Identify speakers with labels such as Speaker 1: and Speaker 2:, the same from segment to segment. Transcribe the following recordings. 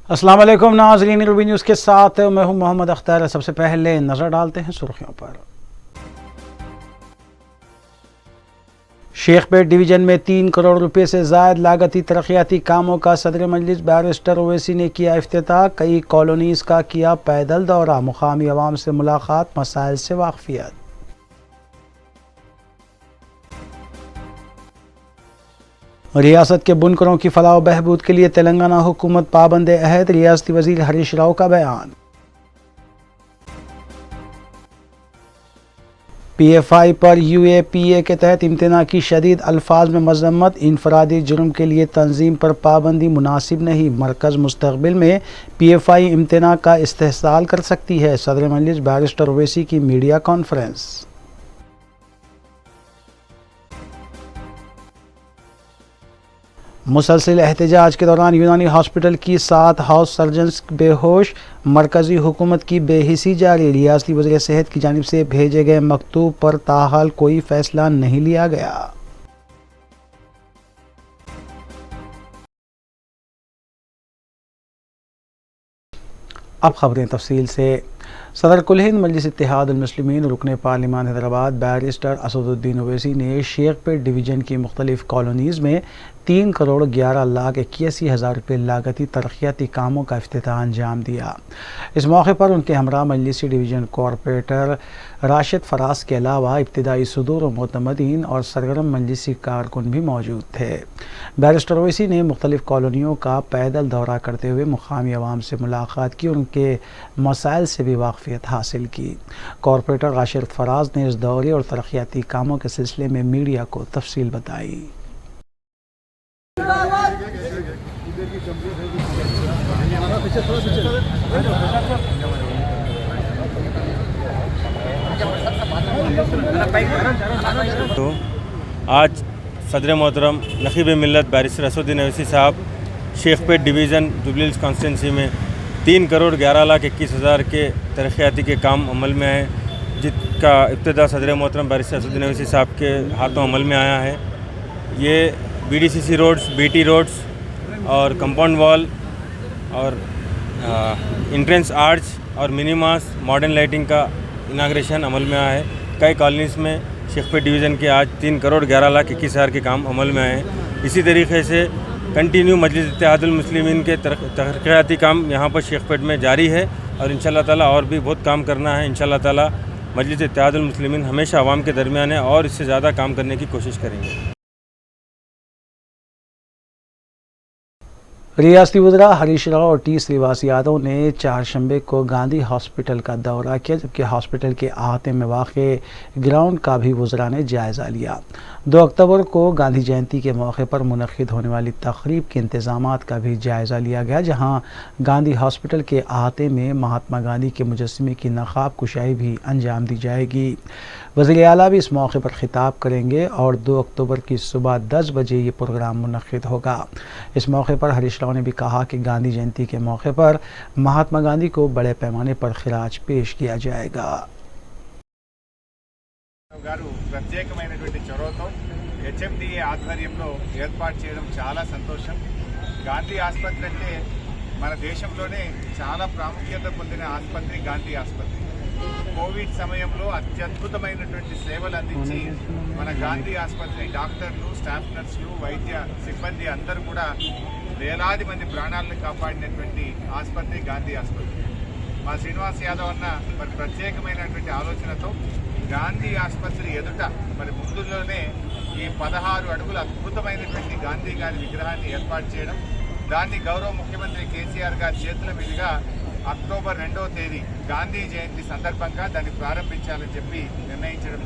Speaker 1: अस्सलाम वालेकुम नाज़रीन, रूबी न्यूज़ के साथ मैं हूं मोहम्मद अख्तर। सबसे पहले नज़र डालते हैं सुर्खियों पर। शेखपेट डिवीज़न में 3 करोड़ रुपए से ज़ायद लागती तरक्याती कामों का सदर मजलिस बैरिस्टर ओवैसी ने किया इफ्तिताह। कई कॉलोनीज़ का किया पैदल दौरा, मुकामी अवाम से मुलाकात, मसाइल से वाकफियत। रियासत के बुनकरों की फलाह व बहबूद के लिए तेलंगाना हुकूमत पाबंद अहद, रियासती वज़ीर हरीश राव का बयान। PFI पर UAPA के तहत इम्तना की शदीद अल्फाज में मजम्मत, इनफरादी जुर्म के लिए तंजीम पर पाबंदी मुनासिब नहीं। मरकज़ मुस्तक़बिल में PFI इम्तना का इस्तेहसाल कर सकती है। सदर मजलिस बैरिस्टर ओवैसी की मीडिया कॉन्फ्रेंस। मुसलसिल एहतजाज के दौरान यूनानी हॉस्पिटल की 7 हाउस सर्जन्स बेहोश, मरकज़ी हुकूमत की बेहिसी जारी। रियासती वज़ीर सेहत की जानिब से भेजे गए मकतूब पर ताहाल कोई फैसला नहीं लिया गया। अब खबरें तफसील से। सदर कुल हिंद मजलिस इत्तेहादुल मुस्लिमीन रुकने पार्लिमान हैदराबाद बैरिस्टर असदुद्दीन ओवैसी ने शेखपेट डिवीज़न की मुख्तलिफ कॉलोनीज़ में 3 करोड़ 11 लाख 81 हज़ार रुपये लागती तरक्याती कामों का इफ्तिताह अंजाम दिया। इस मौके पर उनके हमरा मजलिसी डिवीज़न कॉरपोरेटर राशिद फराज के अलावा इब्तिदाई सदूर व मोतमदीन और सरगर्म मजलिसी कारकुन भी मौजूद थे। बैरिस्टर ओवैसी ने मुख्तलिफ कॉलोनियों का पैदल दौरा करते हुए मुकामी अवाम से मुलाकात की और उनके मसाइल से भी वाकफियत हासिल की। कॉरपोरेटर राशिद फराज ने इस दौरे और तरक्याती कामों के सिलसिले में मीडिया को तफसील बताई।
Speaker 2: तो आज सदर मोहतरम नखीब मिल्लत बैरिस्टर असदुद्दीन ओवैसी साहब Shaikpet division jubilee hills constituency में 3 करोड़ 11 लाख 21 हज़ार के तरक्याती के काम अमल में आए, जिसका इब्तिदा सदर मोहतरम बैरिस्टर असदुद्दीन ओवैसी साहब के हाथों अमल में आया है। ये BDCC रोड्स, BT रोड्स और कंपाउंड वॉल और इंट्रेंस आर्च और मिनीमास मॉडर्न लाइटिंग का इनाग्रेशन अमल में आया है। कई कॉलोनीज़ में शेखपेट डिवीज़न के आज 3 करोड़ 11 लाख 21 हज़ार के काम अमल में आए हैं। इसी तरीके से कंटिन्यू मजलिस इत्तेहादुल मुस्लिमीन के तरक्याती काम यहाँ पर शेखपेट में जारी है और इंशाअल्लाह ताला और भी बहुत काम करना है। इंशाअल्लाह ताला मजलिस इत्तेहादुल मुस्लिमीन हमेशा आवाम के दरमियान है और इससे ज़्यादा काम करने की कोशिश करेंगे।
Speaker 1: रियासती वज़रा हरीश राव और T श्रीवास यादव ने चारशंबे को गांधी हॉस्पिटल का दौरा किया, जबकि हॉस्पिटल के अहाते में वाक़े ग्राउंड का भी वज़रा ने जायज़ा लिया। 2 अक्टूबर को गांधी जयंती के मौके पर मुनक़िद होने वाली तक़रीब के इंतज़ामात का भी जायज़ा लिया गया, जहां गांधी हॉस्पिटल के अहाते में महात्मा गांधी के मुजस्समे की नक़ाब कुशाई भी अंजाम दी जाएगी। वज़ीर आला भी इस मौके पर ख़िताब करेंगे और 2 अक्टूबर की सुबह 10 बजे ये प्रोग्राम मुनक़िद होगा। इस मौके पर हरीश राव ने भी कहा कि गांधी जयंती के मौके पर महात्मा गांधी को बड़े पैमाने पर खिराज पेश किया जाएगा।
Speaker 3: ప్రత్యేకమైనటువంటి చొరవతో HMDA ఆధ్వర్యంలో ఏర్పాటు చేయడం చాలా సంతోషం. గాంధీ ఆసుపత్రి అంటే మన దేశంలోనే చాలా ప్రాముఖ్యత పొందిన ఆసుపత్రి గాంధీ ఆసుపత్రి. కోవిడ్ సమయంలో అత్యద్భుతమైనటువంటి సేవలు అందించి మన గాంధీ ఆసుపత్రి డాక్టర్లు, స్టాఫ్ నర్సులు, వైద్య సిబ్బంది అందరూ కూడా వేలాది మంది ప్రాణాలను కాపాడినటువంటి ఆసుపత్రి గాంధీ ఆసుపత్రి. మా శ్రీనివాస్ యాదవ్ అన్న మరి ప్రత్యేకమైనటువంటి ఆలోచనతో గాంధీ ఆసుపత్రి ఎదుట మరి ముందులోనే ఈ 16 అడుగుల అద్భుతమైనటువంటి గాంధీ గారి విగ్రహాన్ని ఏర్పాటు చేయడం, దాన్ని గౌరవ ముఖ్యమంత్రి కేసీఆర్ గారి చేతుల మీదుగా అక్టోబర్ 2వ తేదీ గాంధీ జయంతి సందర్భంగా దాన్ని ప్రారంభించాలని చెప్పి నిర్ణయించడం।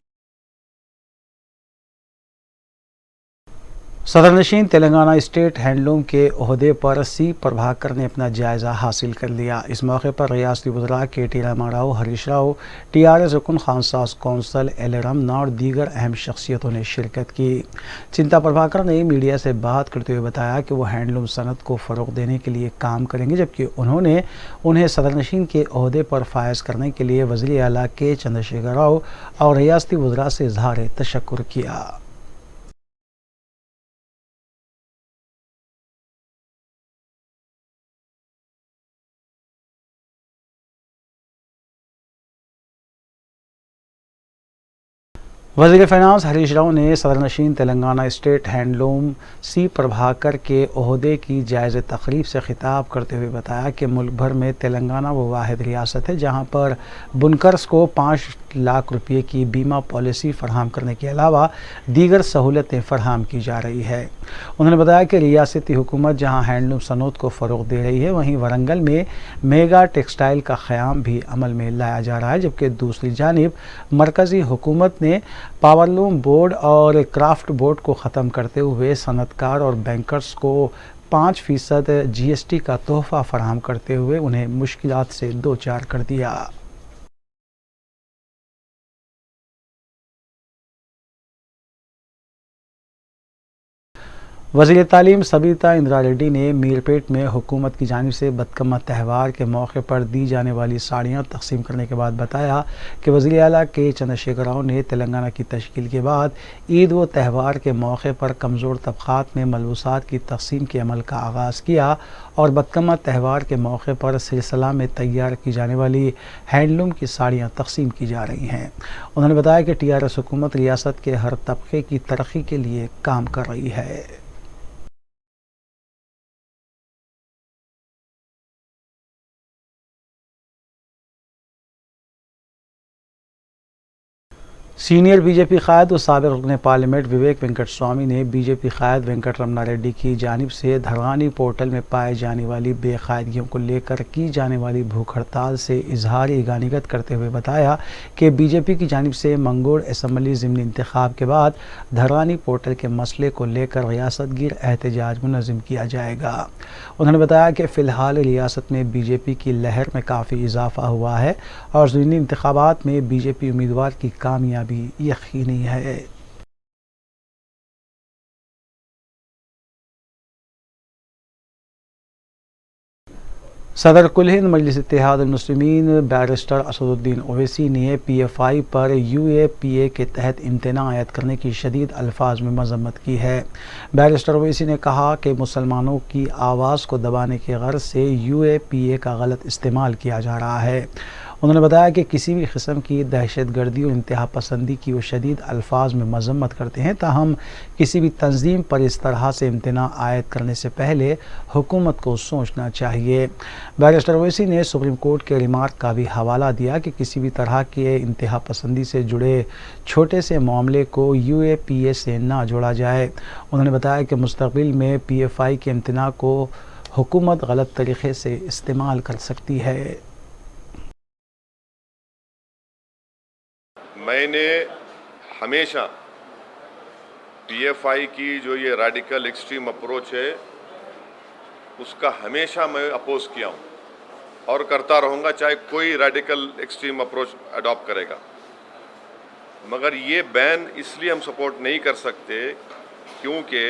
Speaker 1: सदर नशीन तेलंगाना स्टेट हैंडलूम के ओहदे पर C प्रभाकर ने अपना जायज़ा हासिल कर लिया। इस मौके पर रियासती वज़रा KT रामाराव, हरीश राव, TRS रुकन खानसास कौंसल एल रमना और दीगर अहम शख्सियतों ने शिरकत की। चिंता प्रभाकर ने मीडिया से बात करते हुए बताया कि वो हैंडलूम सनत को फ़रोग़ देने के लिए काम करेंगे, जबकि उन्हें सदर नशीन के ओहदे पर फायज़ करने के लिए वज़ीर आला के चंद्रशेखर राव और रियासती वज़रा से इज़हार तशक्कुर किया। वज़ीर फ़ाइनेंस हरीश राव ने सदर नशीन तेलंगाना स्टेट हैंडलूम सी प्रभाकर के ओहदे की जायज़ तकरीब से ख़िताब करते हुए बताया कि मुल्क भर में तेलंगाना वो वाहिद रियासत है जहां पर बुनकर्स को 5 लाख रुपये की बीमा पॉलिसी फ़राहम करने के अलावा दीगर सहूलतें फ़राहम की जा रही है। उन्होंने बताया कि रियासती हुकूमत जहां हैंडलूम सनूत को फ़रोग़ दे रही है, वहीं वरंगल में मेगा टेक्सटाइल का क़याम भी अमल में लाया जा रहा है, जबकि दूसरी जानिब मरकज़ी हुकूमत ने पावरलूम बोर्ड और क्राफ्ट बोर्ड को ख़त्म करते हुए सनतकार और बैंकर्स को 5% GST का तोहफ़ा फराहम करते हुए उन्हें मुश्किलात से दो चार कर दिया। वज़ीर तालीम सबीता इंदिरा रेड्डी ने मीरपेट में हुकूमत की जानिब से बदकम्मा त्यौहार के मौके पर दी जाने वाली साड़ियाँ तकसीम करने के बाद बताया कि वज़ीर आला के चंद्रशेखर राव ने तेलंगाना की तश्कील के बाद ईद व त्यौहार के मौके पर कमज़ोर तबक़ात में मलबूसात की तकसीम के अमल का आगाज़ किया और बदकम्मा त्यौहार के मौके पर सिलसिला में तैयार की जाने वाली हैंडलूम की साड़ियाँ तकसीम की जा रही हैं। उन्होंने बताया कि TRS हुकूमत रियासत के हर तबके की तरक्की के लिए काम कर रही है। सीनियर बीजेपी कायद व साबिक़ रुकन पार्लियामेंट विवेक वेंकट स्वामी ने बीजेपी कायद वेंकट रमना रेड्डी की जानिब से धरवानी पोर्टल में पाए जाने वाली बेकायदगियों को लेकर की जाने वाली भूख हड़ताल से इजहार ईगानिगत करते हुए बताया कि बीजेपी की जानिब से मंगोड़ असम्बली ज़िमनी इंतखाब के बाद धरवानी पोर्टल के मसले को लेकर रियासत गिर एहतजाज मुनज़्ज़म किया जाएगा। उन्होंने बताया कि फ़िलहाल रियासत में बीजेपी की लहर में काफ़ी इजाफा हुआ है और ज़िमनी इंतखाबात में बीजेपी उम्मीदवार की कामयाबी यकीनी है। सदर कुल हिंद मजलिस इत्तेहादुल मुस्लिमीन बैरिस्टर असदुद्दीन ओवैसी ने PFI पर UAPA के तहत इम्तना आयद करने की शदीद अल्फाज में मजम्मत की है। बैरिस्टर ओवैसी ने कहा कि मुसलमानों की आवाज़ को दबाने के गर्ज से UAPA का गलत इस्तेमाल किया जा रहा है। उन्होंने बताया कि किसी भी किस्म की दहशत गर्दी और इंतहा पसंदी की वो शदीद अल्फाज में मजम्मत करते हैं, ताहम किसी भी तंजीम पर इस तरह से इम्तना आयद करने से पहले हुकूमत को सोचना चाहिए। बैरिस्टर ओवैसी ने सुप्रीम कोर्ट के रिमार्क का भी हवाला दिया कि किसी भी तरह के इंतहा पसंदी से जुड़े छोटे से मामले को UAPA से ना जोड़ा जाए। उन्होंने बताया कि मुस्तकबिल में PFI के इम्तना को हुकूमत गलत तरीके से इस्तेमाल कर सकती है।
Speaker 4: मैंने हमेशा PFI की जो ये रेडिकल एक्सट्रीम अप्रोच है उसका हमेशा मैं अपोज किया हूँ और करता रहूँगा, चाहे कोई रेडिकल एक्सट्रीम अप्रोच अडॉप्ट करेगा। मगर ये बैन इसलिए हम सपोर्ट नहीं कर सकते क्योंकि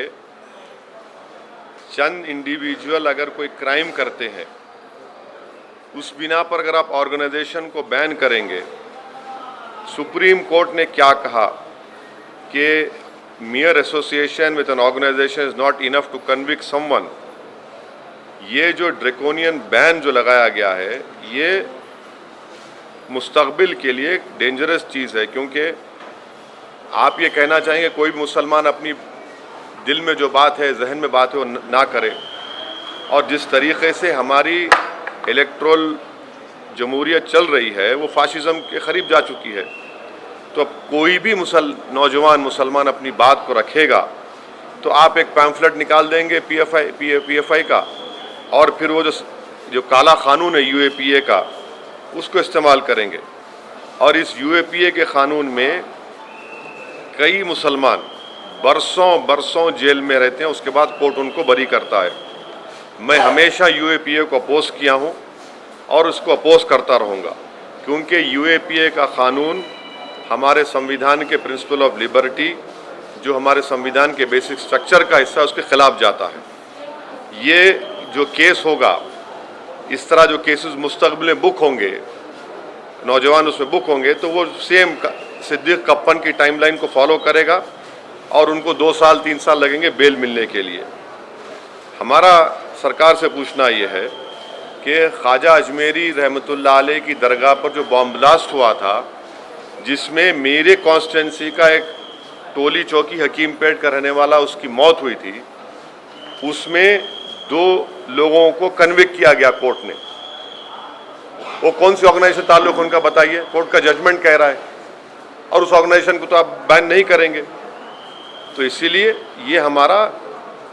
Speaker 4: चंद इंडिविजुअल अगर कोई क्राइम करते हैं उस बिना पर अगर आप ऑर्गेनाइजेशन को बैन करेंगे, सुप्रीम कोर्ट ने क्या कहा कि mere association with an organization is not enough to convict someone। ये जो ड्रैकोनियन बैन जो लगाया गया है ये मुस्तकबिल के लिए एक डेंजरस चीज़ है, क्योंकि आप ये कहना चाहेंगे कोई भी मुसलमान अपनी दिल में जो बात है, जहन में बात है वो ना करे। और जिस तरीक़े से हमारी इलेक्ट्रल जमहूरियत चल रही है वो फाशिज़म के करीब जा चुकी है, तो अब कोई भी नौजवान मुसलमान अपनी बात को रखेगा तो आप एक पैम्फलेट निकाल देंगे PFI का और फिर वो जो काला कानून है UAPA का उसको इस्तेमाल करेंगे। और इस UAPA के कानून में कई मुसलमान बरसों जेल में रहते हैं, उसके बाद कोर्ट उनको बरी करता है। मैं हमेशा UAPA को अपोज किया हूँ और उसको अपोज करता रहूँगा, क्योंकि UAPA का कानून हमारे संविधान के प्रिंसिपल ऑफ लिबर्टी, जो हमारे संविधान के बेसिक स्ट्रक्चर का हिस्सा, उसके खिलाफ जाता है। ये जो केस होगा, इस तरह जो केसेस मुस्तकबिल में बुक होंगे, नौजवान उसमें बुक होंगे, तो वो सेम सिद्दीक कप्पन की टाइमलाइन को फॉलो करेगा और उनको 2 साल 3 साल लगेंगे बेल मिलने के लिए। हमारा सरकार से पूछना ये है कि ख्वाजा अजमेरी रहमतुल्लाह अलैह की दरगाह पर जो बॉम्ब ब्लास्ट हुआ था جس میں میرے کانسٹیٹنسی کا ایک ٹولی چوکی حکیم پیٹ کا رہنے والا اس کی موت ہوئی تھی. اس میں 2 لوگوں کو کنوکٹ کیا گیا کورٹ نے. وہ کون سی آرگنائزیشن تعلق ان کا بتائیے؟ کورٹ کا ججمنٹ کہہ رہا ہے اور اس آرگنائزیشن کو تو آپ بین نہیں کریں گے. تو اسی لیے یہ ہمارا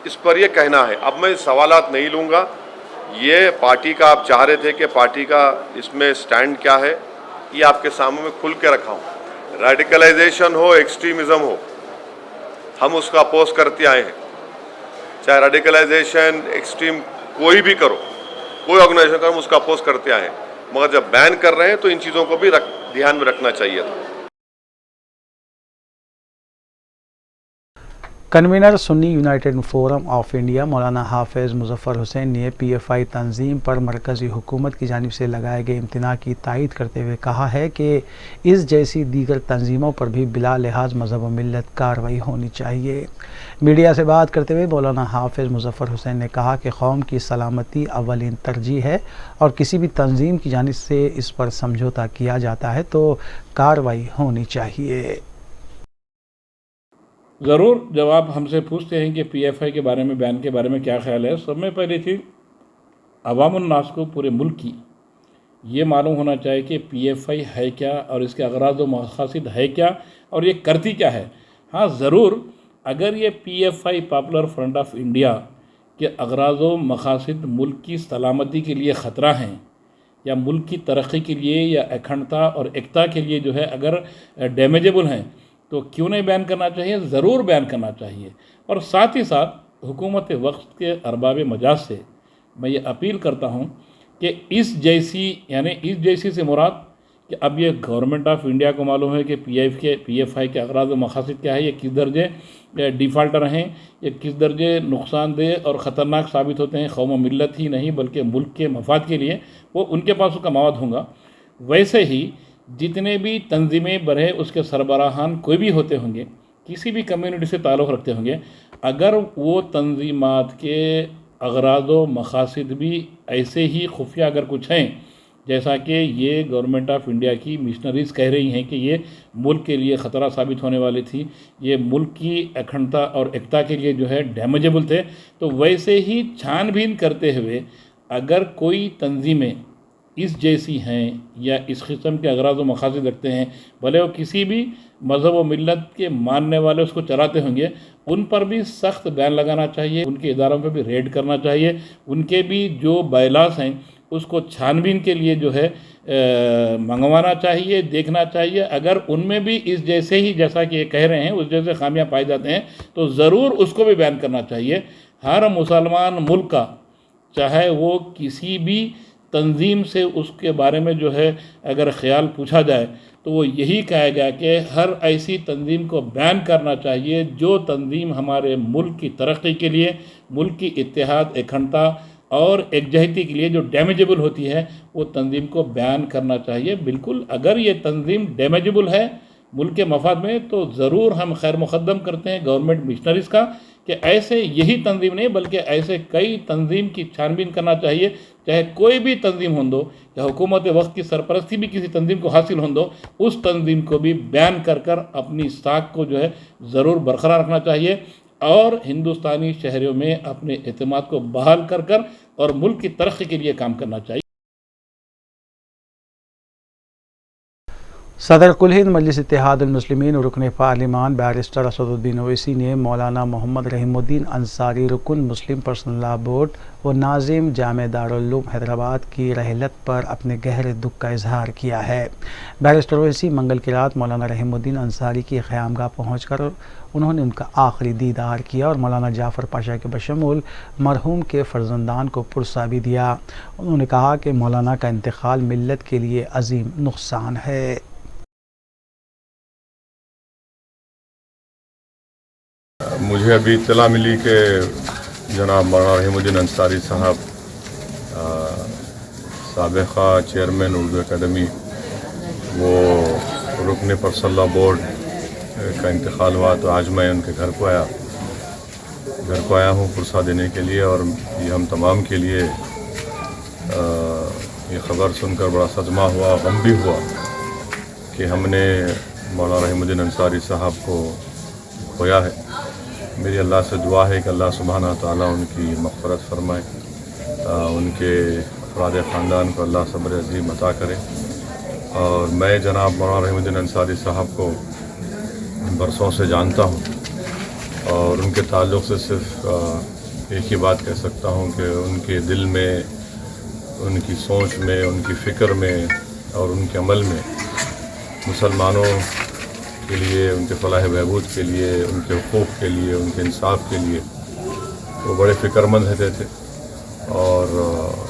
Speaker 4: اس پر یہ کہنا ہے. اب میں سوالات نہیں لوں گا. یہ پارٹی کا آپ چاہ رہے تھے کہ پارٹی کا اس میں سٹینڈ کیا ہے، یہ آپ کے سامنے میں کھل کے رکھا ہوں. ریڈیکلائزیشن ہو، ایکسٹریمزم ہو، ہم اس کا اپوز کرتے آئے ہیں. چاہے ریڈیکلائزیشن ایکسٹریم کوئی بھی کرو، کوئی آرگنائزیشن کرو، ہم اس کا اپوز کرتے آئے ہیں. مگر جب بین کر رہے ہیں تو ان چیزوں کو بھی دھیان میں رکھنا چاہیے تھا.
Speaker 1: Convener Sunni United Forum of India Maulana Hafiz Muzaffar حسین نے پی ایف آئی تنظیم پر مرکزی حکومت کی جانب سے لگائے گئے امتناع کی تائید کرتے ہوئے کہا ہے کہ اس جیسی دیگر تنظیموں پر بھی بلا لحاظ مذہب و ملت کارروائی ہونی چاہیے. میڈیا سے بات کرتے ہوئے مولانا حافظ مظفر حسین نے کہا کہ قوم کی سلامتی اولین ترجیح ہے اور کسی بھی تنظیم کی جانب سے اس پر سمجھوتا کیا جاتا ہے تو کارروائی ہونی چاہیے.
Speaker 5: ضرور جب آپ ہم سے پوچھتے ہیں کہ پی ایف آئی کے بارے میں، بیان کے بارے میں کیا خیال ہے، سب میں پہلی چیز عوام الناس کو پورے ملک کی یہ معلوم ہونا چاہیے کہ پی ایف آئی ہے کیا اور اس کے اغراض و مقاصد ہے کیا اور یہ کرتی کیا ہے. ہاں ضرور اگر یہ P F I Popular Front of India کے اغراض و مقاصد ملک کی سلامتی کے لیے خطرہ ہیں یا ملک کی ترقی کے لیے یا اکھنڈتا اور ایکتا کے لیے جو ہے اگر ڈیمیجبل ہیں تو کیوں نہیں بیان کرنا چاہیے؟ ضرور بیان کرنا چاہیے. اور ساتھ ہی ساتھ حکومت وقت کے ارباب مجاز سے میں یہ اپیل کرتا ہوں کہ اس جیسی سے مراد کہ اب یہ گورنمنٹ آف انڈیا کو معلوم ہے کہ پی ایف آئی کے اغراض و مقاصد کیا ہے، یہ کس درجے ڈیفالٹر ہیں، یہ کس درجے نقصان دہ اور خطرناک ثابت ہوتے ہیں قوم و ملت ہی نہیں بلکہ ملک کے مفاد کے لیے، وہ ان کے پاس اس کا مواد ہوں گا. ویسے ہی جتنے بھی تنظیمیں برے اس کے سربراہان کوئی بھی ہوتے ہوں گے، کسی بھی کمیونٹی سے تعلق رکھتے ہوں گے، اگر وہ تنظیمات کے اغراض و مقاصد بھی ایسے ہی خفیہ اگر کچھ ہیں جیسا کہ یہ گورنمنٹ آف انڈیا کی مشنریز کہہ رہی ہیں کہ یہ ملک کے لیے خطرہ ثابت ہونے والی تھی، یہ ملک کی اکھنڈتا اور ایکتا کے لیے جو ہے ڈیمیجبل تھے، تو ویسے ہی چھان بین کرتے ہوئے اگر کوئی تنظیمیں اس جیسی ہیں یا اس قسم کے اغراض و مقاصد رکھتے ہیں، بھلے وہ کسی بھی مذہب و ملت کے ماننے والے اس کو چلاتے ہوں گے، ان پر بھی سخت بیان لگانا چاہیے، ان کے اداروں پہ بھی ریڈ کرنا چاہیے، ان کے بھی جو بائلاس ہیں اس کو چھان بین کے لیے جو ہے منگوانا چاہیے، دیکھنا چاہیے. اگر ان میں بھی اس جیسے ہی جیسا کہ یہ کہہ رہے ہیں اس جیسے خامیاں پائے جاتے ہیں تو ضرور اس کو بھی بیان کرنا چاہیے. ہر مسلمان ملک کا چاہے وہ کسی بھی تنظیم سے اس کے بارے میں جو ہے اگر خیال پوچھا جائے تو وہ یہی کہے گا کہ ہر ایسی تنظیم کو بیان کرنا چاہیے جو تنظیم ہمارے ملک کی ترقی کے لیے، ملک کی اتحاد اکھنڈتا اور یکجہتی کے لیے جو ڈیمیجبل ہوتی ہے وہ تنظیم کو بیان کرنا چاہیے. بالکل اگر یہ تنظیم ڈیمیجبل ہے ملک کے مفاد میں تو ضرور ہم خیر مقدم کرتے ہیں گورنمنٹ مشنریز کا کہ ایسے یہی تنظیم نہیں بلکہ ایسے کئی تنظیم کی چھان بین کرنا چاہیے، چاہے کوئی بھی تنظیم ہوں دو یا حکومت وقت کی سرپرستی بھی کسی تنظیم کو حاصل ہوں دو، اس تنظیم کو بھی بیان کر اپنی ساکھ کو جو ہے ضرور برقرار رکھنا چاہیے اور ہندوستانی شہریوں میں اپنے اعتماد کو بحال کر اور ملک کی ترقی کے لیے کام کرنا چاہیے.
Speaker 1: صدر کل ہند مجلس اتحاد المسلمین اور رکن پارلیمان بیرسٹر اسد الدین اویسی نے مولانا محمد رحیم الدین انصاری رکن مسلم پرسنل لا بورڈ و ناظم جامع دارالعلوم حیدرآباد کی رحلت پر اپنے گہرے دکھ کا اظہار کیا ہے. بیرسٹر اویسی منگل کی رات مولانا رحیم الدین انصاری کی خیامگاہ پہنچ کر انہوں نے ان کا آخری دیدار کیا اور مولانا جعفر پاشا کے بشمول مرحوم کے فرزندان کو پرسہ بھی دیا. انہوں نے کہا کہ مولانا کا انتقال ملت کے لیے عظیم نقصان ہے.
Speaker 4: مجھے ابھی اطلاع ملی کہ جناب مولانا رحیم الدین انصاری صاحب سابقہ چیئرمین اردو اکیڈمی وہ رکن پرسنل بورڈ کا انتقال ہوا تو آج میں ان کے گھر کو آیا ہوں پرسہ دینے کے لیے. اور یہ ہم تمام کے لیے یہ خبر سن کر بڑا صدمہ ہوا، غم بھی ہوا
Speaker 6: کہ ہم نے مولانا رحیم الدین انصاری صاحب کو کھویا ہے. میری اللہ سے دعا ہے کہ اللہ سبحانہ تعالیٰ ان کی مغفرت فرمائے, ان کے افراد خاندان کو اللہ صبر عظیم عطا کرے. اور میں جناب مولانا رحیم الدین انصاری صاحب کو برسوں سے جانتا ہوں اور ان کے تعلق سے صرف ایک ہی بات کہہ سکتا ہوں کہ ان کے دل میں, ان کی سوچ میں, ان کی فکر میں اور ان کے عمل میں مسلمانوں کے لیے, ان کے فلاح بہبود کے لیے, ان کے حقوق کے لیے, ان کے انصاف کے لیے وہ بڑے فکر مند رہتے تھے. اور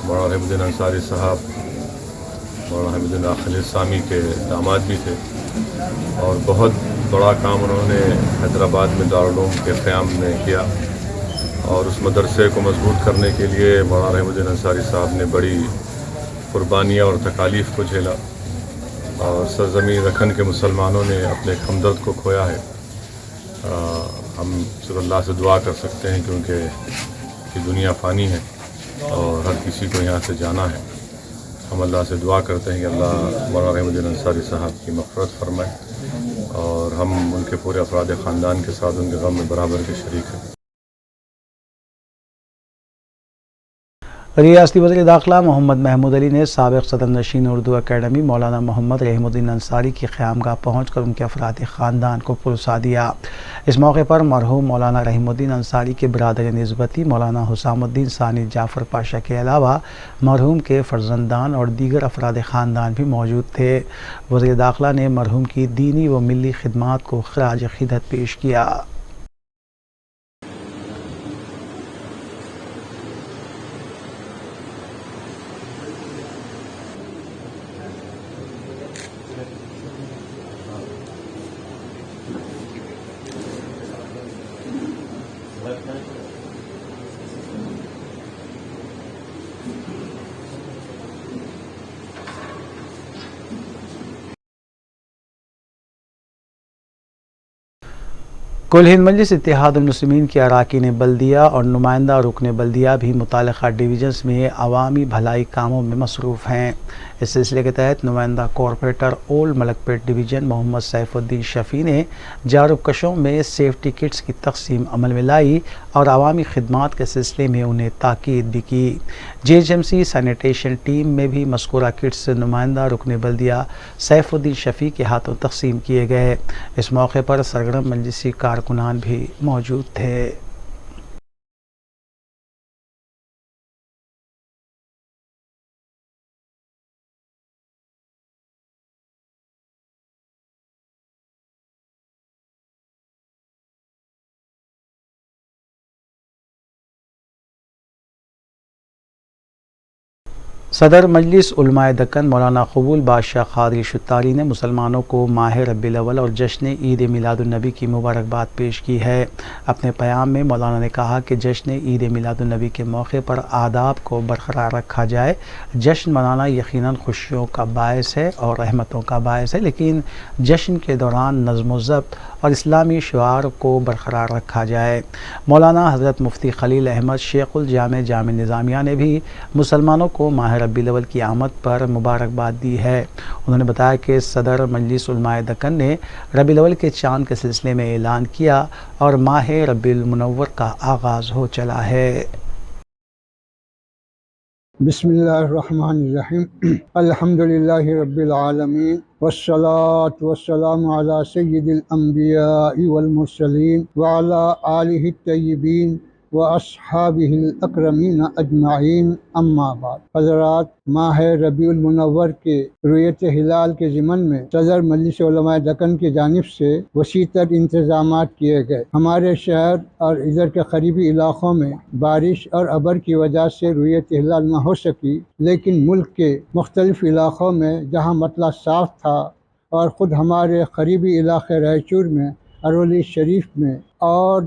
Speaker 6: مولانا رحیم الدین انصاری صاحب مولانا حمید اللہ خلیل ثانی کے داماد بھی تھے اور بہت بڑا کام انہوں نے حیدرآباد میں دارالعلوم کے قیام میں کیا. اور اس مدرسے کو مضبوط کرنے کے لیے مولانا رحیم الدین انصاری صاحب نے بڑی قربانیاں اور تکالیف کو جھیلا. اور سرزمین رکھن کے مسلمانوں نے اپنے ایک ہمدرد کو کھویا ہے. ہم صرف اللہ سے دعا کر سکتے ہیں کیونکہ دنیا فانی ہے اور ہر کسی کو یہاں سے جانا ہے. ہم اللہ سے دعا کرتے ہیں کہ اللہ مولانا رحیم الدین انصاری صاحب کی مغفرت فرمائے اور ہم ان کے پورے افراد خاندان کے ساتھ ان کے غم میں برابر کے شریک ہیں.
Speaker 1: ریاستی وزیر داخلہ محمد محمود علی نے سابق صدر نشین اردو اکیڈمی مولانا محمد رحیم الدین انصاری کی قیامگاہ پہنچ کر ان کے افراد خاندان کو پرسا دیا. اس موقع پر مرحوم مولانا رحیم الدین انصاری کے برادر نسبتی مولانا حسام الدین ثانی جعفر پاشا کے علاوہ مرحوم کے فرزندان اور دیگر افراد خاندان بھی موجود تھے. وزیر داخلہ نے مرحوم کی دینی و ملی خدمات کو خراج عقیدت پیش کیا. کل ہند مجلس اتحاد المسلمین کے اراکین بلدیہ اور نمائندہ رکن بلدیہ بھی متعلقہ ڈویژنز میں عوامی بھلائی کاموں میں مصروف ہیں. اس سلسلے کے تحت نمائندہ کارپوریٹر اولڈ ملک پیٹ ڈویژن محمد سیف الدین شفیع نے جاروکشوں میں سیفٹی کٹس کی تقسیم عمل میں لائی اور عوامی خدمات کے سلسلے میں انہیں تاکید بھی کی. G H M C sanitation team میں بھی مذکورہ کٹس نمائندہ رکن بلدیہ سیف الدین شفیع کے ہاتھوں تقسیم کیے گئے. اس موقع پر سرگرم مجلسی کارکنان بھی موجود تھے. صدر مجلس علماء دکن مولانا قبول بادشاہ قادری شتاری نے مسلمانوں کو ماہ ربیع الاول اور جشن عید میلاد النبی کی مبارکباد پیش کی ہے. اپنے پیام میں مولانا نے کہا کہ جشن عید میلاد النبی کے موقع پر آداب کو برقرار رکھا جائے. جشن منانا یقیناً خوشیوں کا باعث ہے اور رحمتوں کا باعث ہے، لیکن جشن کے دوران نظم و ضبط اور اسلامی شعار کو برقرار رکھا جائے. مولانا حضرت مفتی خلیل احمد شیخ الجامع جامع نظامیہ نے بھی مسلمانوں کو ماہ ربیع الاول کی آمد پر مبارکباد دی ہے. انہوں نے بتایا کہ صدر مجلس علماء دکن نے ربیع الاول کے چاند کے سلسلے میں اعلان کیا اور ماہ ربیع المنور کا آغاز ہو چلا ہے.
Speaker 7: بسم اللہ الرحمن الرحیم. الحمدللہ رب العالمین والصلاة والسلام علی سید الانبیاء والمرسلین وعلی آلہ الطیبین واصحابہ الاکرمین اجمعین. اما بعد. حضرات، ماہ ربیع المنور کے رؤیت ہلال کے ضمن میں صدر مجلس علماء دکن کی جانب سے وسیع تر انتظامات کیے گئے. ہمارے شہر اور ادھر کے قریبی علاقوں میں بارش اور ابر کی وجہ سے رؤیت ہلال نہ ہو سکی، لیکن ملک کے مختلف علاقوں میں جہاں مطلع صاف تھا اور خود ہمارے قریبی علاقے رائچور میں، ارولی شریف میں اور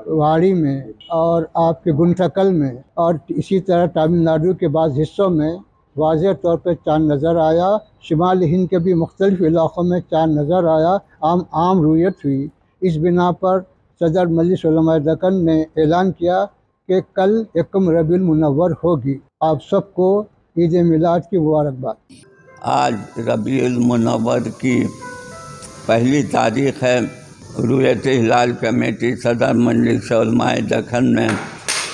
Speaker 7: واڑی میں اور آپ کے گنٹکل میں اور اسی طرح تامل ناڈو کے بعض حصوں میں واضح طور پہ چاند نظر آیا. شمال ہند کے بھی مختلف علاقوں میں چاند نظر آیا. عام رؤیت ہوئی. اس بنا پر صدر مجلس علماء دکن نے اعلان کیا کہ کل یکم ربیع المنور ہوگی. آپ سب کو عید میلاد کی مبارکباد.
Speaker 8: آج ربیع المنور کی پہلی تاریخ ہے۔ رویت ہلال کمیٹی صدر مجلس علماء دکن نے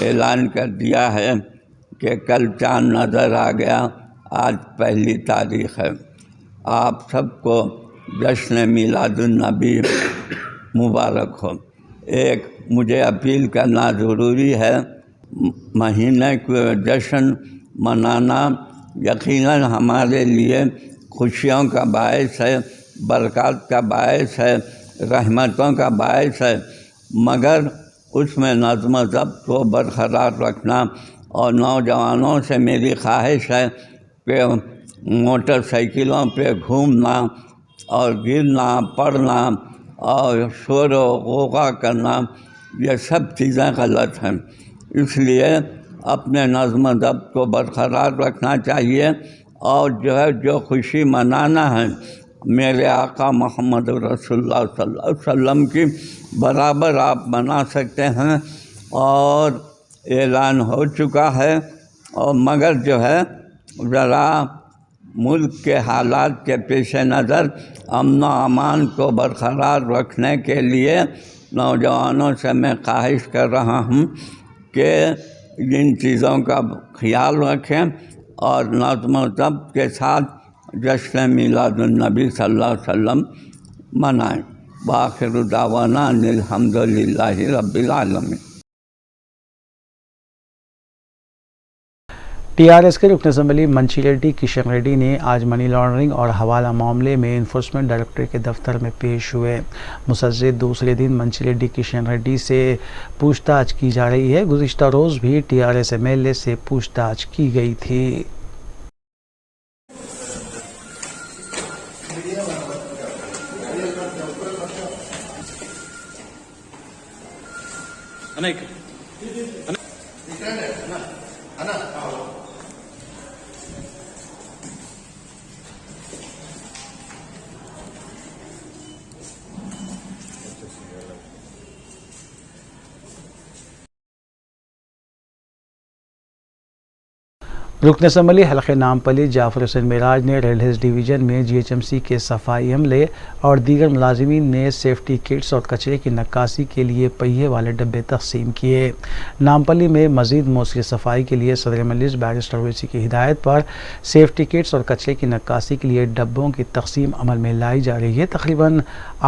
Speaker 8: اعلان کر دیا ہے کہ کل چاند نظر آ گیا، آج پہلی تاریخ ہے۔ آپ سب کو جشن میلاد النبی مبارک ہو۔ ایک مجھے اپیل کرنا ضروری ہے، مہینے کو جشن منانا یقیناً ہمارے لیے خوشیوں کا باعث ہے، برکات کا باعث ہے، رحمتوں کا باعث ہے، مگر اس میں نظم و ضبط کو برقرار رکھنا، اور نوجوانوں سے میری خواہش ہے کہ موٹر سائیکلوں پہ گھومنا اور گرنا پڑنا اور شور و غوغا کرنا یہ سب چیزیں غلط ہیں۔ اس لیے اپنے نظم و ضبط کو برقرار رکھنا چاہیے، اور جو خوشی منانا ہے میرے آقا محمد رسول اللہ صلی اللہ علیہ وسلم کی برابر آپ منا سکتے ہیں، اور اعلان ہو چکا ہے، اور مگر ذرا ملک کے حالات کے پیش نظر امن و امان کو برقرار رکھنے کے لیے نوجوانوں سے میں خواہش کر رہا ہوں کہ ان چیزوں کا خیال رکھیں اور نظم و ضبط کے ساتھ جشن میلاد النبی صلی اللہ علیہ وسلم منائیں۔ وآخر دعوانا ان الحمد للہ رب العالمین۔
Speaker 1: ٹی آر ایس کے رکن اسمبلی منچی ریڈی کشن ریڈی نے آج منی لانڈرنگ اور حوالہ معاملے میں انفورسمنٹ ڈائریکٹریٹ کے دفتر میں پیش ہوئے۔ مسلسل دوسرے دن منچی ریڈی کشن ریڈی سے پوچھ تاچھ کی جا رہی ہے۔ گزشتہ روز بھی T R S M L A سے پوچھ تاچھ کی گئی تھی۔ رکن اسمبلی حلقہ نامپلی جعفر حسین معراج نے ریڈ ہلز ڈویژن میں جی ایچ ایم سی کے صفائی عملے اور دیگر ملازمین نے سیفٹی کٹس اور کچرے کی نکاسی کے لیے پہیے والے ڈبے تقسیم کیے۔ نامپلی میں مزید مؤثر صفائی کے لیے صدر مجلس بیرسٹر اویسی کی ہدایت پر سیفٹی کٹس اور کچرے کی نکاسی کے لیے ڈبوں کی تقسیم عمل میں لائی جا رہی ہے۔ تقریباً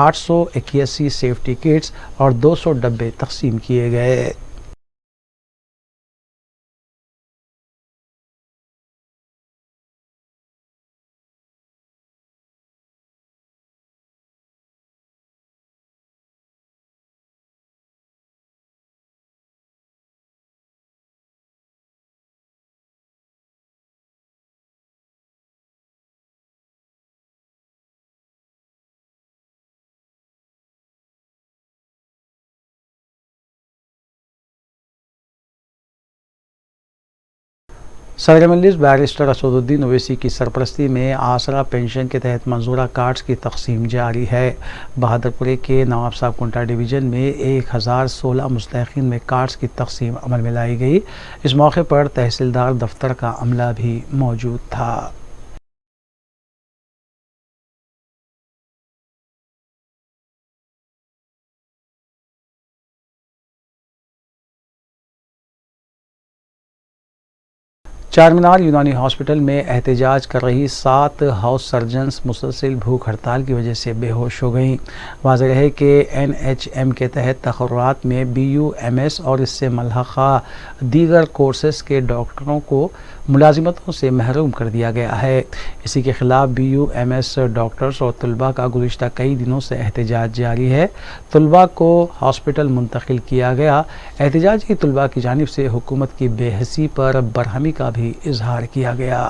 Speaker 1: 881 سیفٹی کٹس اور 200 ڈبے تقسیم کیے گئے۔ صدر مجلس بیرسٹر اسد الدین اویسی کی سرپرستی میں آسرا پینشن کے تحت منظورہ کارڈز کی تقسیم جاری ہے۔ بہادرپورے کے نواب صاحب کنٹا ڈویژن میں 1016 مستحقین میں کارڈز کی تقسیم عمل میں لائی گئی۔ اس موقع پر تحصیلدار دفتر کا عملہ بھی موجود تھا۔ چار مینار یونانی ہاسپٹل میں احتجاج کر رہی 7 ہاؤس سرجنز مسلسل بھوک ہڑتال کی وجہ سے بے ہوش ہو گئیں۔ واضح ہے کہ NHM کے تحت تقررات میں BUMS اور اس سے ملحقہ دیگر کورسز کے ڈاکٹروں کو ملازمتوں سے محروم کر دیا گیا ہے۔ اسی کے خلاف BUMS ڈاکٹرز اور طلباء کا گزشتہ کئی دنوں سے احتجاج جاری ہے۔ طلباء کو ہاسپٹل منتقل کیا گیا۔ احتجاجی طلباء کی جانب سے حکومت کی بے حسی پر برہمی کا بھی اظہار کیا گیا۔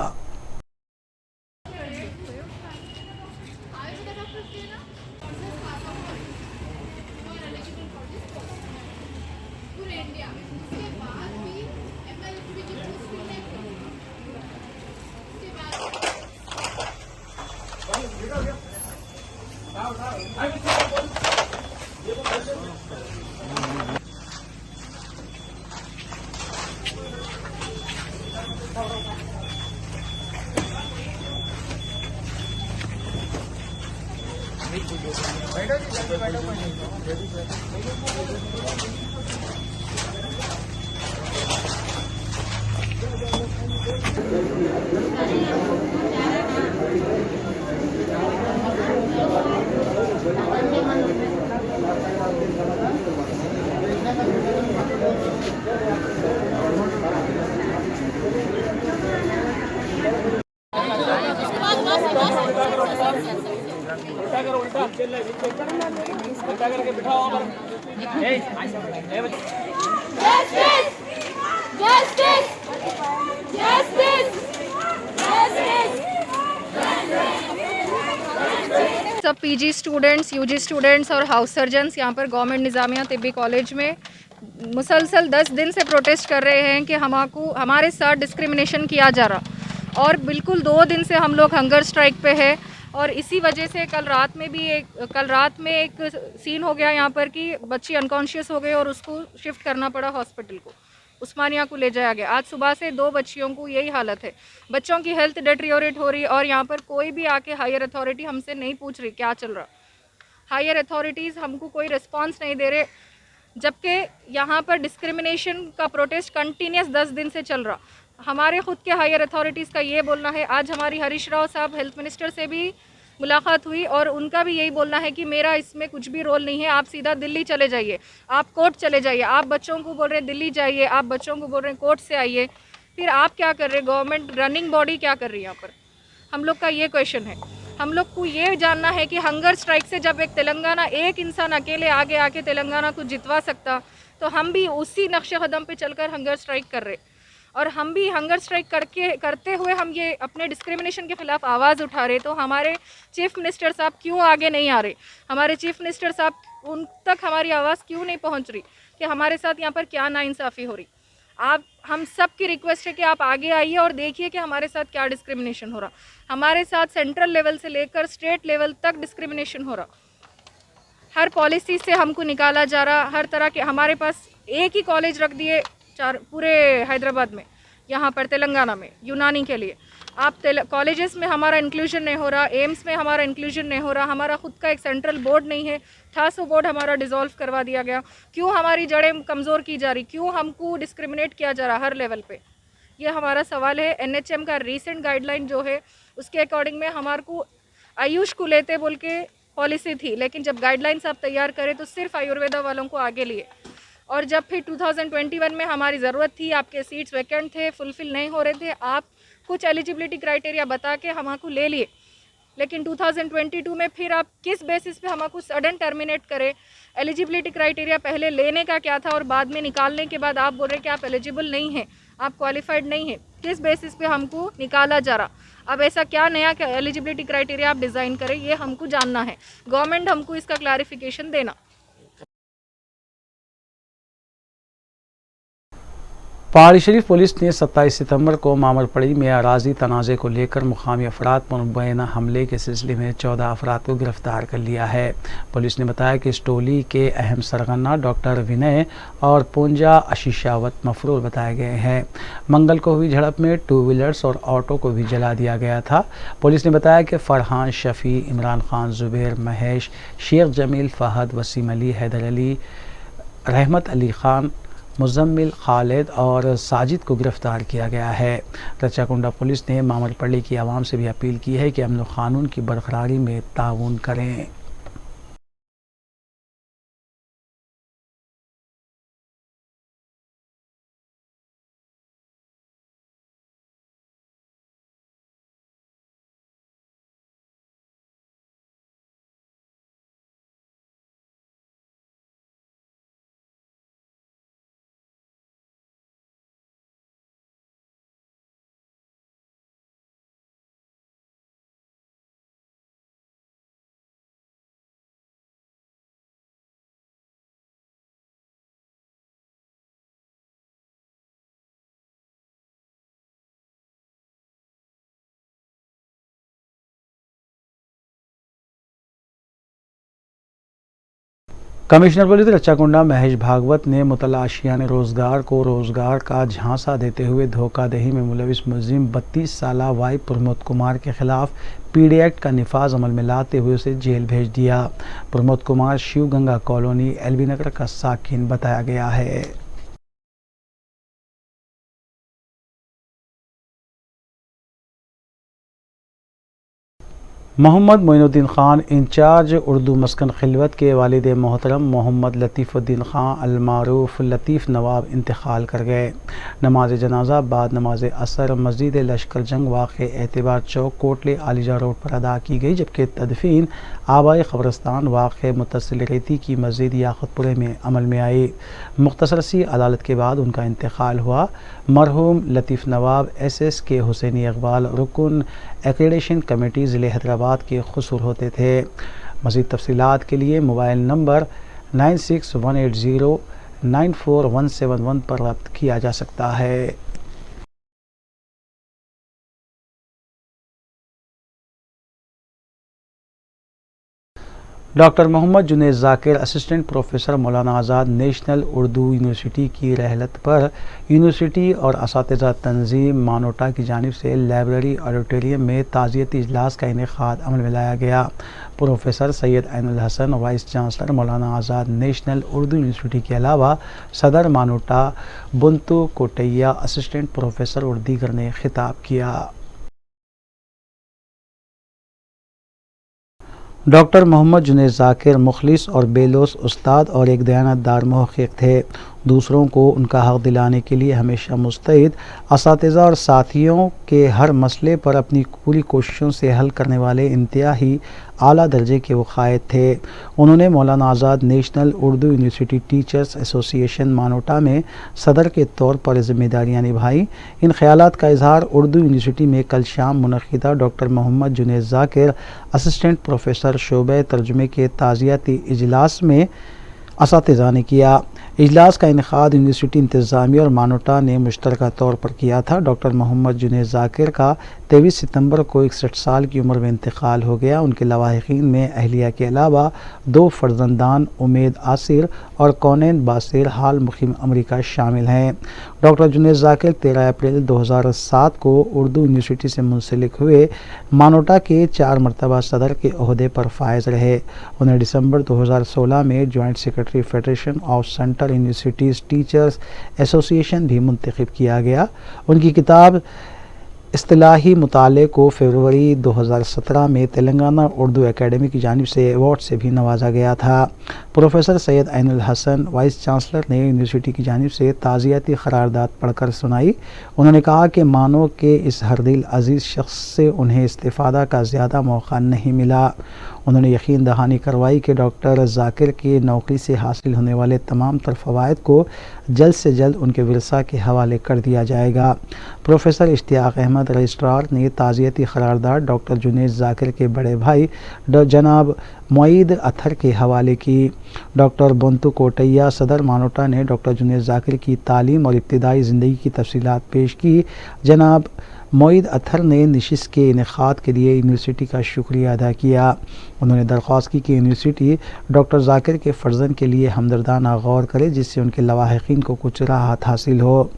Speaker 9: Justice! Justice! Justice! Justice!
Speaker 10: सब पीजी स्टूडेंट्स, यूजी स्टूडेंट्स और हाउस सर्जन्स यहाँ पर गवर्नमेंट निज़ामिया तिब्बी कॉलेज में मुसलसल 10 दिन से प्रोटेस्ट कर रहे हैं कि हमारे साथ डिस्क्रिमिनेशन किया जा रहा, और बिल्कुल 2 दिन से हम लोग हंगर स्ट्राइक पे है। और इसी वजह से कल रात में एक सीन हो गया यहाँ पर कि बच्ची अनकॉन्शियस हो गई और उसको शिफ्ट करना पड़ा हॉस्पिटल को, उस्मानिया को ले जाया गया। आज सुबह से 2 बच्चियों को यही हालत है, बच्चों की हेल्थ डेट्रियोरेट हो रही, और यहाँ पर कोई भी आके हायर अथॉरिटी हमसे नहीं पूछ रही क्या चल रहा। हायर अथॉरिटीज़ हमको कोई रिस्पांस नहीं दे रहे, जबकि यहाँ पर डिस्क्रिमिनेशन का प्रोटेस्ट कंटिन्यूस 10 दिन से चल रहा। हमारे खुद के हायर अथॉरिटीज़ का ये बोलना है, आज हमारी हरीश राव साहब हेल्थ मिनिस्टर से भी मुलाकात हुई और उनका भी यही बोलना है कि मेरा इसमें कुछ भी रोल नहीं है, आप सीधा दिल्ली चले जाइए, आप कोर्ट चले जाइए। आप बच्चों को बोल रहे हैं दिल्ली जाइए, आप बच्चों को बोल रहे हैं कोर्ट से आइए, फिर आप क्या कर रहे हैं? गवर्नमेंट रनिंग बॉडी क्या कर रही है यहाँ पर? हम लोग का ये क्वेश्चन है। हम लोग को ये जानना है कि हंगर स्ट्राइक से जब एक इंसान अकेले आगे आके तेलंगाना को जितवा सकता, तो हम भी उसी नक्शे कदम पे चलकर हंगर स्ट्राइक कर रहे, और हम भी हंगर स्ट्राइक करते हुए हम ये अपने डिस्क्रिमिनेशन के ख़िलाफ़ आवाज़ उठा रहे। तो हमारे चीफ़ मिनिस्टर साहब क्यों आगे नहीं आ रहे? हमारे चीफ़ मिनिस्टर साहब उन तक हमारी आवाज़ क्यों नहीं पहुंच रही कि हमारे साथ यहाँ पर क्या नाइंसाफ़ी हो रही? हम सब की रिक्वेस्ट है कि आप आगे आइए और देखिए कि हमारे साथ क्या डिस्क्रिमिनेशन हो रहा। हमारे साथ सेंट्रल लेवल से लेकर स्टेट लेवल तक डिस्क्रिमिनेशन हो रहा। हर पॉलिसी से हमको निकाला जा रहा, हर तरह के। हमारे पास एक ही कॉलेज रख दिए पूरे हैदराबाद में, यहाँ पर तेलंगाना में यूनानी के लिए। आप कॉलेजेस में हमारा इंक्लूजन नहीं हो रहा, एम्स में हमारा इंक्लूजन नहीं हो रहा, हमारा खुद का एक सेंट्रल बोर्ड नहीं है, था सो बोर्ड हमारा डिज़ोल्व करवा दिया गया। क्यों हमारी जड़ें कमज़ोर की जा रही? क्यों हमको डिस्क्रिमिनेट किया जा रहा हर लेवल पे? ये हमारा सवाल है। NHM का रीसेंट गाइडलाइन जो है उसके अकॉर्डिंग में हमारे को आयुष को लेते बोल के पॉलिसी थी, लेकिन जब गाइडलाइंस आप तैयार करें तो सिर्फ आयुर्वेदा वालों को आगे लिए, और जब फिर 2021 में हमारी ज़रूरत थी, आपके सीट्स वैकेंट थे, फुलफ़िल नहीं हो रहे थे, आप कुछ एलिजिबिलिटी क्राइटेरिया बता के हमको ले लिए, लेकिन 2022 में फिर आप किस बेसिस पे हमको सडन टर्मिनेट करें? एलिजिबिलिटी क्राइटेरिया पहले लेने का क्या था और बाद में निकालने के बाद आप बोल रहे हैं कि आप एलिजिबल नहीं हैं, आप क्वालिफाइड नहीं हैं। किस बेसिस पे हमको निकाला जा रहा? अब ऐसा क्या नया एलिजिबिलिटी क्राइटेरिया आप डिज़ाइन करें, ये हमको जानना है। गवर्नमेंट हमको इसका क्लैरिफिकेशन देना।
Speaker 1: पहाड़ी शरीफ पुलिस ने 27 सितंबर को मामरपड़ी में अराजी तनाज़े को लेकर मुकामी अफराद पर मुबैना हमले के सिलसिले में 14 अफराद को गिरफ्तार कर लिया है। पुलिस ने बताया कि इस टोली के अहम सरगना डॉक्टर विनय और पूंजा अशीशावत मफरूर बताए गए हैं। मंगल को हुई झड़प में 2 व्हीलर्स और ऑटो को भी जला दिया गया था। पुलिस ने बताया कि फरहान, शफ़ी, इमरान खान, ज़ुबैर, महेश, शेख जमील, फ़हद, वसीम अली, हैदर अली, रहमत अली खान, मुजम्मिल, खालिद और साजिद को गिरफ्तार किया गया है। रचाकुंडा पुलिस ने मामरपल्ली की आवाम से भी अपील की है कि अमन व क़ानून की बरकरारी में ताउन करें। कमिश्नर पुलिस रच्चाकुंडा महेश भागवत ने मुतलाशियान रोजगार को रोजगार का झांसा देते हुए धोखाधड़ी में मुलविस मुलजिम 32 साला वाई प्रमोद कुमार के खिलाफ पीडी एक्ट का निफाज अमल में लाते हुए उसे जेल भेज दिया। प्रमोद कुमार शिव गंगा कॉलोनी एलबी नगर का साकिन बताया गया है। मोहम्मद मोइनुद्दीन खान इंचार्ज उर्दू मस्कन खिलवत के वालिद मोहतरम मोहम्मद लतीफ़ुद्दीन खान अलमारूफ लतीफ़ नवाब इंतकाल कर गए। नमाज जनाजा बाद नमाज असर मस्जिद लश्कर जंग वाक़ एतबार चौक कोटले आलिजा रोड पर अदा की गई, जबकि तदफीन आबाई क़ब्रस्तान वाक़ मुत्तसिल रेती की मस्जिद याक़ूतपुरे में अमल में आई। मुख्तसर सी अदालत के बाद उनका इंतकाल हुआ। मरहूम लतीफ़ नवाब SS के हुसैनी इकबाल रुकन एक्रेडिशन कमेटी ज़िले हैदराबाद के खुसूर होते थे। मज़ीद तफसीलात के लिए मोबाइल नंबर 9618094171 पर रब्त किया जा सकता है। Doctor Mohammad Junaid Zakir assistant professor Maulana Azad national Urdu university की रहलत पर यूनिवर्सिटी और असातिज़ा तंजीम मानोटा की जानिब से लाइब्रेरी ऑडिटोरियम में ताज़ियती इजलास का इनेकाद अमल में लाया गया। Professor Syed Ainul Hasan vice chancellor Maulana Azad national Urdu University के अलावा सदर मानोटा बुंतु कोटैया असिस्टेंट प्रोफेसर और दीगर ने खिताब किया। डॉक्टर मोहम्मद जुनैद ज़ाकिर मुखलिस और बेलोस उस्ताद और एक दयानतदार मुहक़्क़िक़ थे। दूसरों को उनका हक़ दिलाने के लिए हमेशा मुस्तैद, असातिज़ा और साथियों के हर मसले पर अपनी पूरी कोशिशों से हल करने वाले इंतहाई आला दर्जे के वक़ायद थे। उन्होंने Maulana Azad national Urdu university teachers association मानोटा में सदर के तौर पर ज़िम्मेदारियाँ निभाई। इन ख़यालात का इजहार उर्दू यूनिवर्सिटी में कल शाम मुनक़्क़िदा doctor Mohammad Junaid Zakir assistant professor शोबे तर्जुमे के ताज़ियाती इजलास में असातिज़ा ने किया। इजलास का इनेकाद यूनिवर्सिटी इंतज़ामिया और मानोटा ने मुश्तरका तौर पर किया था। डॉक्टर मोहम्मद जुनैद ज़ाकिर का 23 सितंबर को 61 साल की उम्र में इंतकाल हो गया। उनके लवाहिकीन में अहलिया के अलावा 2 फर्जंदान उमेद आसिर और कौनैन बासिर हाल मुक़ीम अमरीका शामिल हैं। डॉक्टर जुनैद ज़ाकिर 13 अप्रैल 2007 को उर्दू यूनिवर्सिटी से मुंसलिक हुए मानोटा के 4 मरतबा सदर के ओहदे पर फायज रहे। उन्हें दिसंबर 2016 में joint secretary federation of central universities teachers association भी मुंतखब किया गया। उनकी किताब इस्तिलाही मुताले को फरवरी 2017 में तेलंगाना उर्दू एकेडमी की जानिब से अवार्ड से भी नवाजा गया था। Professor Syed Ainul Hasan vice chancellor ने यूनिवर्सिटी की जानिब से ताज़ियाती क़रारदाद पढ़कर सुनाई। उन्होंने कहा कि मानो के इस हरदिल अजीज़ शख्स से उन्हें इस्तिफ़ादा का ज़्यादा मौका नहीं मिला। उन्होंने यकीन दहानी करवाई कि डॉक्टर ज़ाकिर की नौकरी से हासिल होने वाले तमाम तर फ़वाइद को जल्द से जल्द उनके विरसा के हवाले कर दिया जाएगा। प्रोफेसर इश्तियाक अहमद रजिस्ट्रार ने ताज़ियती क़रारदाद डॉक्टर जुनैद ज़ाकिर के बड़े भाई जनाब मोईद अथर के हवाले की। डॉक्टर बुंतु कोटैया सदर मानोटा ने डॉक्टर जुनैद ज़ाकिर की तालीम और इब्तिदाई ज़िंदगी की तफसीलात पेश की। जनाब मोईद अथर ने नशिस्त के इनेकाद के लिए यूनिवर्सिटी का शुक्रिया अदा किया। उन्होंने दरख्वास्त की कि यूनिवर्सिटी डॉक्टर ज़ाकिर के फ़र्जंद के लिए हमदर्दाना गौर करे, जिससे उनके लवाहिकीन को कुछ राहत हासिल हो।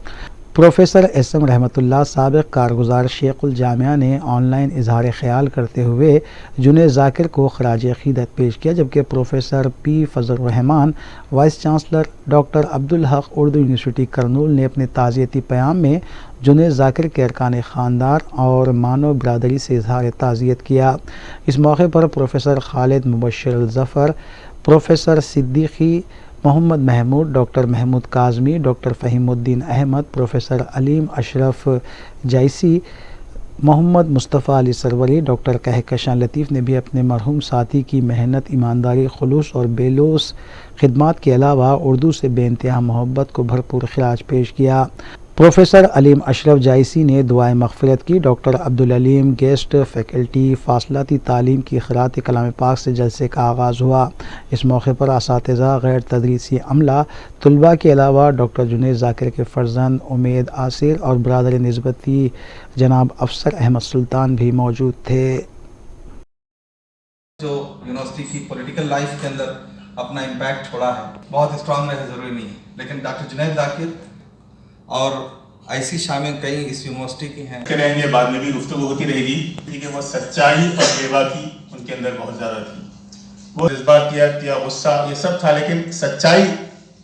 Speaker 1: प्रोफेसर SM रहमतुल्लाह साबिक़ कारगुज़ार शेखुल जामिया ने ऑनलाइन इजहार ख्याल करते हुए जुनैद ज़ाकिर को ख़राज अक़ीदत पेश किया, जबकि professor P Fazlur Rahman vice chancellor doctor Abdul Haq Urdu university Kurnool ने अपने ताज़ियती पैगाम में जुनैद ज़ाकिर के अरकान ख़ानदार और मानव बरदरी से इजहार ताज़ियत किया। इस मौके पर professor Khalid Mubashshir Zafar, professor Siddiqui Mohammad Mahmood, doctor Mahmood Kazmi, doctor Fahimuddin Ahmad, professor Aleem Ashraf Jaisi, Mohammad Mustafa Ali Sarwari, doctor Kahkashan Latif ने भी अपने मरहूम साथी की मेहनत, ईमानदारी, खुलूस और बेलोस खिदमात के अलावा उर्दू से बेइंतहा मोहब्बत को भरपूर खिराज पेश किया। प्रोफेसर अलीम अशरफ जायसी ने दुआए मग़फ़िरत की। Doctor Abdul Aleem guest faculty फ़ासलाती तालीम की क़िराअत कलाम पाक से जलसे का आगाज़ हुआ। इस मौके पर असातिज़ा, गैर तदरीसी अमला, तलबा के अलावा डॉक्टर जुनैद ज़ाकिर के फ़र्जंद उमेद आसिर और बरादर निस्बती जनाब अफसर अहमद सुल्तान भी मौजूद थे।
Speaker 11: जो यूनिवर्सिटी की पॉलिटिकल लाइफ के अंदर اپنا امپیکٹ چھوڑا ہے. بہت اسٹرانگ رہے ضروری نہیں ہے, لیکن ڈاکٹر جنید ذاکر اور ایسی شامل کئی اس یونیورسٹی کی ہیں.
Speaker 12: رہیں گے, بعد میں بھی گفتگو ہوتی رہے گی, کیونکہ وہ سچائی اور بے باکی ان کے اندر بہت زیادہ تھی. وہ جذبات یا غصہ یہ سب تھا, لیکن سچائی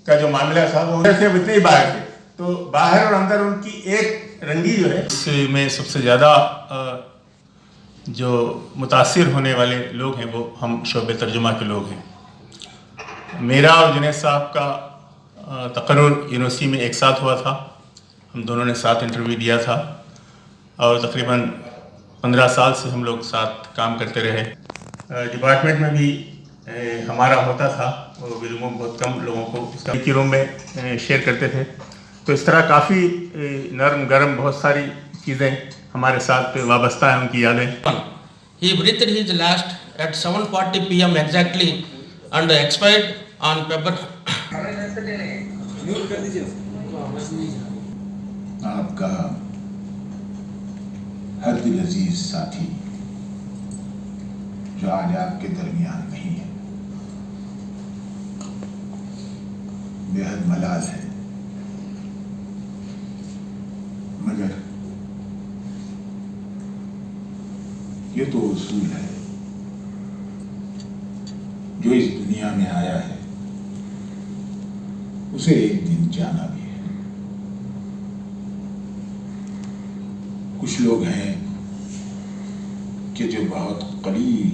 Speaker 12: کا جو معاملہ تھا وہ صرف اتنے ہی باہر تھے. تو باہر اور اندر ان کی ایک رنگی جو ہے, اس میں سب سے زیادہ جو متاثر ہونے والے لوگ ہیں وہ ہم شعبہ ترجمہ کے لوگ ہیں. میرا اور جنید صاحب کا تقرر یونیورسٹی میں ایک ساتھ ہوا تھا, ہم دونوں نے ساتھ انٹرویو دیا تھا, اور تقریباً 15 سال سے ہم لوگ ساتھ کام کرتے رہے. ڈپارٹمنٹ میں بھی ہمارا ہوتا تھا, وہ بھی بہت کم لوگوں کو اس کا روم میں شیئر کرتے تھے. تو اس طرح کافی نرم گرم بہت ساری چیزیں ہمارے ساتھ وابستہ ہیں, ان کی یادیں.
Speaker 13: He breathed his last at 7:40 p.m. exactly and expired on February.
Speaker 12: آپ کا ہر دل عزیز ساتھی جو آج آپ کے درمیان نہیں ہے, بے حد ملال ہے, مگر یہ تو اصول ہے, جو اس دنیا میں آیا ہے اسے ایک دن جانا بھی ہے. کچھ لوگ ہیں کہ جو بہت قلیل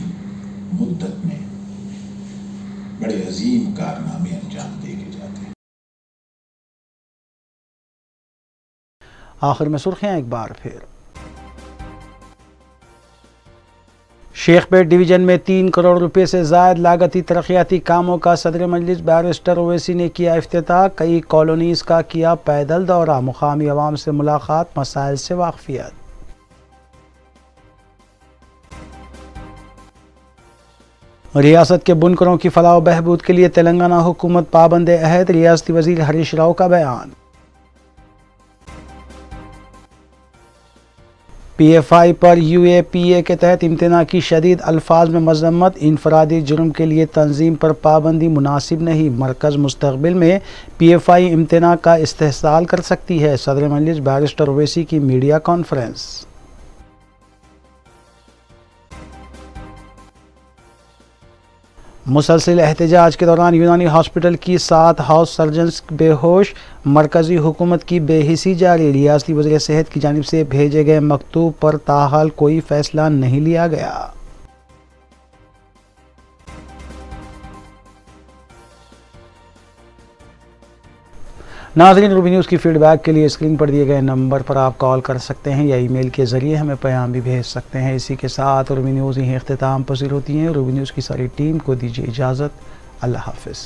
Speaker 12: مدت میں بڑے عظیم کارنامے انجام دے کے جاتے ہیں.
Speaker 1: آخر میں سرخیاں ایک بار پھر. شیخ پیٹ ڈویژن میں 3 کروڑ روپے سے زائد لاگتی ترقیاتی کاموں کا صدر مجلس بیرسٹر اویسی نے کیا افتتاح. کئی کالونیز کا کیا پیدل دورہ, مقامی عوام سے ملاقات, مسائل سے واقفیت. ریاست کے بنکروں کی فلاح و بہبود کے لیے تلنگانہ حکومت پابند عہد, ریاستی وزیر ہریش راؤ کا بیان. پی ایف آئی پر یو اے پی اے کے تحت امتناع کی شدید الفاظ میں مذمت, انفرادی جرم کے لیے تنظیم پر پابندی مناسب نہیں. مرکز مستقبل میں پی ایف آئی امتناع کا استحصال کر سکتی ہے. صدر مجلس بیرسٹر اویسی کی میڈیا کانفرنس. مسلسل احتجاج کے دوران یونانی ہاسپٹل کی 7 ہاؤس سرجنز بے ہوش, مرکزی حکومت کی بے حسی جاری. ریاستی وزیر صحت کی جانب سے بھیجے گئے مکتوب پر تاحال کوئی فیصلہ نہیں لیا گیا. ناظرین, روبی نیوز کی فیڈ بیک کے لیے اسکرین پر دیے گئے نمبر پر آپ کال کر سکتے ہیں یا ای میل کے ذریعے ہمیں پیام بھی بھیج سکتے ہیں. اسی کے ساتھ روبی نیوز یہیں اختتام پذیر ہوتی ہیں. روبی نیوز کی ساری ٹیم کو دیجیے اجازت. اللہ حافظ.